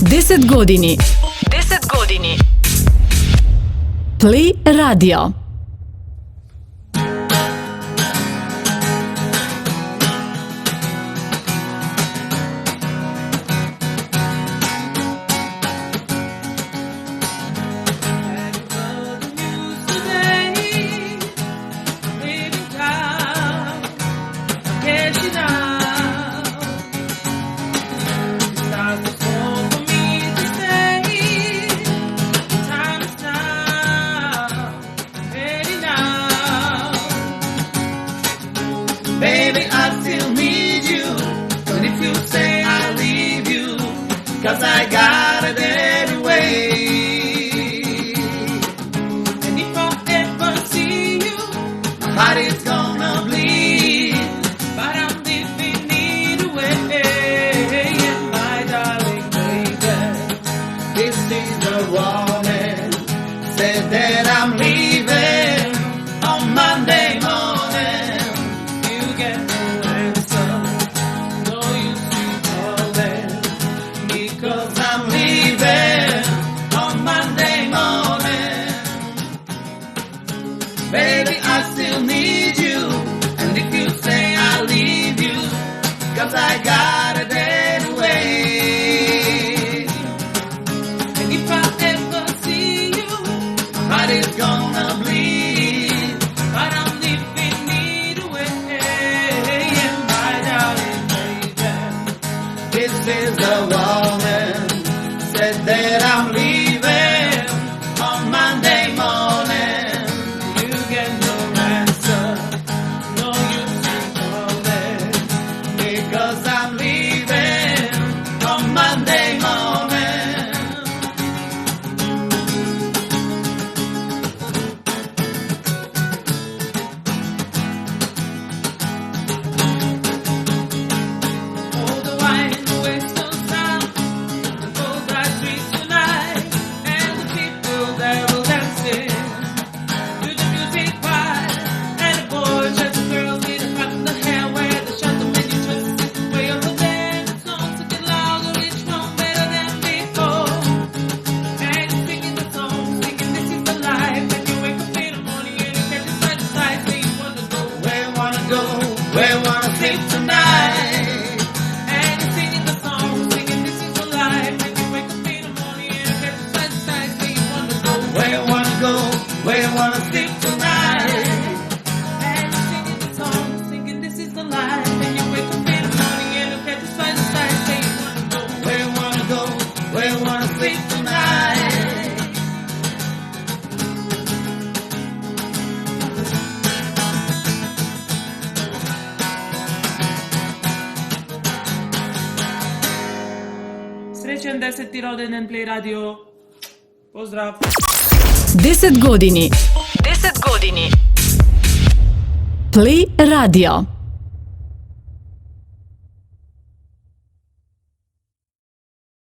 10 godini. 10 godini. Play Radio. Baby, I still need you. And if you say I leave you, 'cause I got it anyway. And if I ever see you, my heart is gonna bleed. But I'm leaving it away. And my darling baby, this is the warning. Said that I'm leaving on Monday morning. Get no answer, no use to calling, because I'm leaving on Monday morning. Baby, I still need you, and if you say I leave you, 'cause I got it anyway. And if I ever see you, my heart is gonna bleed, but I'm leaving it away. This is the woman said that I'm leaving on Monday morning. You get no answer, no use in calling, because I'm leaving on Monday morning. Oh, the wine, the western sound, the cold bright streets tonight, and the people that will dancing to the music quiet, and the boys just the girls with the cut in the hair, where the gentlemen you twist it way over there. The songs that get louder, each one better than before. And you're singing the song, singing this is the life. And you wake up in the morning and you get inside the side, say you wanna go, where you wanna go, where you wanna sleep tonight. And you're singing the song, singing this is the life. And you wake up in the morning and you get inside the side, say you wanna go, where you wanna go, where you wanna sleep tonight. And you're singing the song, singing this is the life. And you wake up in the morning and you get inside the side, say you wanna go, where you wanna go, where you wanna sleep tonight. Srećan 10. rođendan Play Radio. Pozdrav. 10 godini. 10 godini. Play Radio.